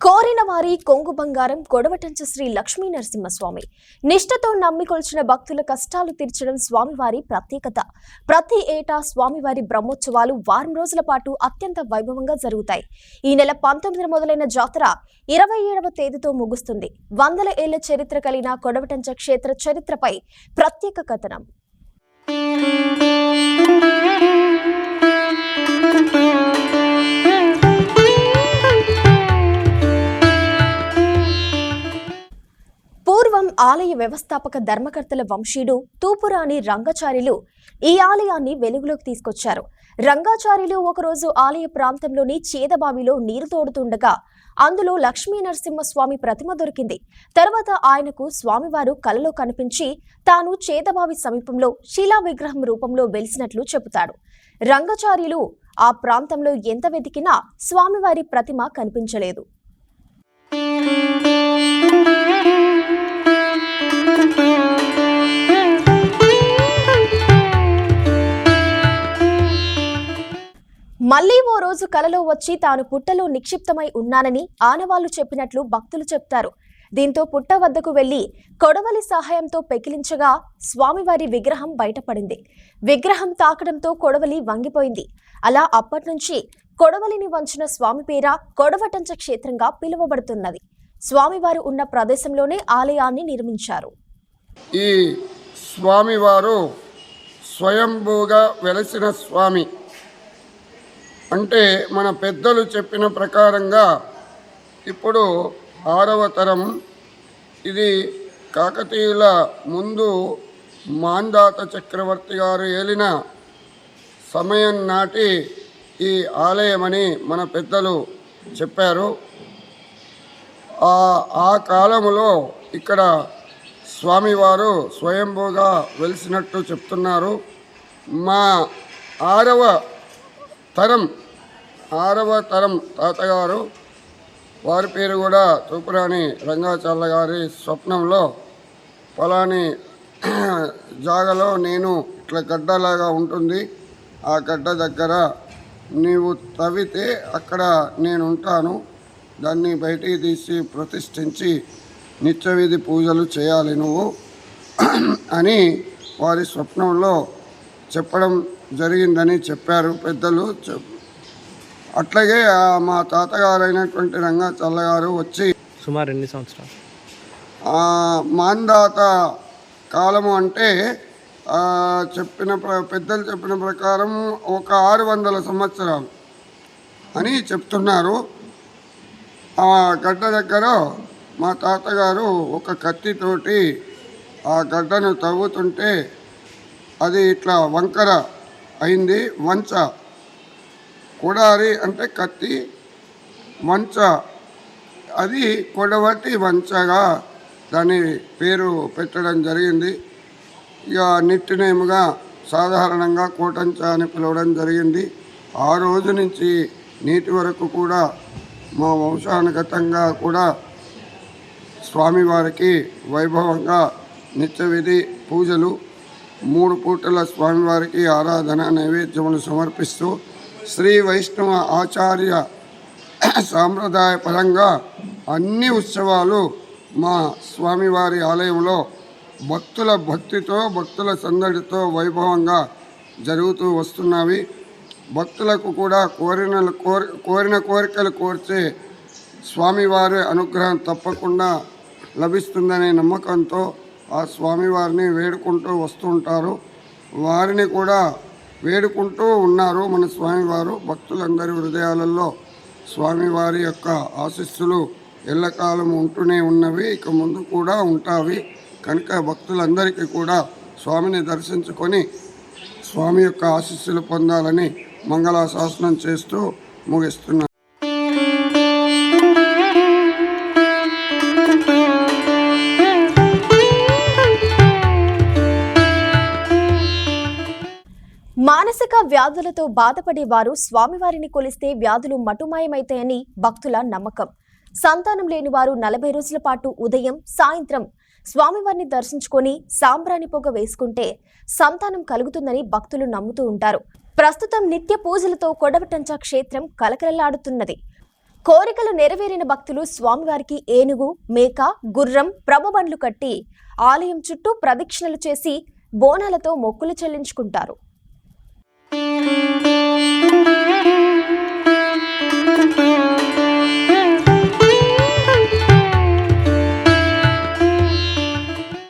కోరిన వారి కొంగు బంగారం కొడవటంచ శ్రీ లక్ష్మీ నరసింహస్వామి నిష్ఠతో నమ్మికొల్చిన భక్తుల కష్టాలు తీర్చడం స్వామివారి ప్రత్యేకత. ప్రతి ఏటా స్వామివారి బ్రహ్మోత్సవాలు వారం రోజుల పాటు అత్యంత వైభవంగా జరుగుతాయి. ఈ నెల 19న మొదలైన జాతర 27వ తేదీతో ముగుస్తుంది. వందల ఏళ్ల చరిత్ర కలిగిన కొడవటంచ క్షేత్ర చరిత్రపై ప్రత్యేక కథనం. పూర్వం ఆలయ వ్యవస్థాపక ధర్మకర్తల వంశీయుడు తూపురాణి రంగాచార్యులు ఈ ఆలయాన్ని వెలుగులోకి తీసుకొచ్చారు. రంగాచార్యులు ఒకరోజు ఆలయ ప్రాంతంలోని చేదబావిలో నీరు తోడుతుండగా అందులో లక్ష్మీ నరసింహస్వామి ప్రతిమ దొరికింది. తర్వాత ఆయనకు స్వామివారు కలలో కనిపించి తాను చేదబావి సమీపంలో శిలా విగ్రహం రూపంలో వెలిసినట్లు చెబుతాడు. రంగాచార్యులు ఆ ప్రాంతంలో ఎంత వెతికినా స్వామివారి ప్రతిమ కనిపించలేదు. మళ్లీ ఓ రోజు కలలో వచ్చి తాను పుట్టలో నిక్షిప్తమై ఉన్నానని ఆనవాళ్లు చెప్పినట్లు భక్తులు చెప్తారు. దీంతో పుట్ట వద్దకు వెళ్లి కొడవలి సహాయంతో పెకిలించగా స్వామివారి విగ్రహం బయటపడింది. విగ్రహం తాకడంతో కొడవలి వంగిపోయింది. అలా అప్పట్నుంచి కొడవలిని వంచిన స్వామి పేర కొడవటంచ క్షేత్రంగా పిలువబడుతున్నది. స్వామివారు ఉన్న ప్రదేశంలోనే ఆలయాన్ని నిర్మించారు. ఈ స్వామివారు స్వయంభూగా వెలసిన స్వామి అంటే మన పెద్దలు చెప్పిన ప్రకారంగా ఇప్పుడు 6వ తరం. ఇది కాకతీయుల ముందు మాంధాత చక్రవర్తి గారు ఏలిన సమయం నాటి ఈ ఆలయమని మన పెద్దలు చెప్పారు. ఆ కాలములో ఇక్కడ స్వామివారు స్వయంభూగా వెలిసినట్టు చెప్తున్నారు. మా 6వ తరం తాతగారు, వారి పేరు కూడా తూపురాణి రంగాచార్య గారి స్వప్నంలో పలాని జాగలో నేను ఇట్లా గడ్డలాగా ఉంటుంది, ఆ గడ్డ దగ్గర నీవు తవ్వితే అక్కడ నేను ఉంటాను, దాన్ని బయటికి తీసి ప్రతిష్ఠించి నిత్యవిధి పూజలు చేయాలి నువ్వు అని వారి స్వప్నంలో చెప్పడం జరిగిందని చెప్పారు పెద్దలు. అట్లాగే మా తాతగారైనటువంటి రంగాచల్ల గారు వచ్చి సుమారు ఎన్ని సంవత్సరాలు మాంధాత కాలము అంటే పెద్దలు చెప్పిన ప్రకారం ఒక 600 సంవత్సరాలు అని చెప్తున్నారు. ఆ గడ్డ దగ్గర మా తాతగారు ఒక కత్తితోటి ఆ గడ్డను తవ్వుతుంటే అది ఇట్లా వంకర అయింది. వంచ, కొడారి అంటే కత్తి, వంచ అది కొడవటి వంచగా దాని పేరు పెట్టడం జరిగింది. ఇక నిట్టినేముగా సాధారణంగా కోటంచ అని పిలవడం జరిగింది. ఆ రోజు నుంచి నేటి వరకు కూడా మా వంశానుగతంగా కూడా స్వామివారికి వైభవంగా నిత్యవిధి పూజలు, 3 పూటల స్వామివారికి ఆరాధన నైవేద్యములు సమర్పిస్తూ శ్రీ వైష్ణవ ఆచార్య సాంప్రదాయపరంగా అన్ని ఉత్సవాలు మా స్వామివారి ఆలయంలో భక్తుల భక్తితో, భక్తుల సందడితో వైభవంగా జరుగుతూ వస్తున్నవి. భక్తులకు కూడా కోరిన కోరికలు కోర్చే స్వామివారి అనుగ్రహం తప్పకుండా లభిస్తుందనే నమ్మకంతో ఆ స్వామివారిని వేడుకుంటూ వస్తుంటారు. వారిని కూడా వేడుకుంటూ ఉన్నారు మన స్వామివారు. భక్తులందరి హృదయాలలో స్వామివారి యొక్క ఆశీస్సులు ఎల్లకాలం ఉంటూనే ఉన్నవి, ఇక ముందు కూడా ఉంటావి. కనుక భక్తులందరికీ కూడా స్వామిని దర్శించుకొని స్వామి యొక్క ఆశీస్సులు పొందాలని మంగళాశాసనం చేస్తూ ముగిస్తున్నాను. మానసిక వ్యాధులతో బాధపడే వారు స్వామివారిని కొలిస్తే వ్యాధులు మటుమాయమైతాయని భక్తుల నమ్మకం. సంతానం లేని వారు 40 రోజుల పాటు ఉదయం, సాయంత్రం స్వామివారిని దర్శించుకొని సాంబ్రాణి పొగ వేసుకుంటే సంతానం కలుగుతుందని భక్తులు నమ్ముతూ ఉంటారు. ప్రస్తుతం నిత్య పూజలతో కొడవటంచ క్షేత్రం కలకలలాడుతున్నది. కోరికలు నెరవేరిన భక్తులు స్వామివారికి ఏనుగు, మేక, గుర్రం, ప్రభబండ్లు కట్టి ఆలయం చుట్టూ ప్రదక్షిణలు చేసి బోనాలతో మొక్కులు చెల్లించుకుంటారు.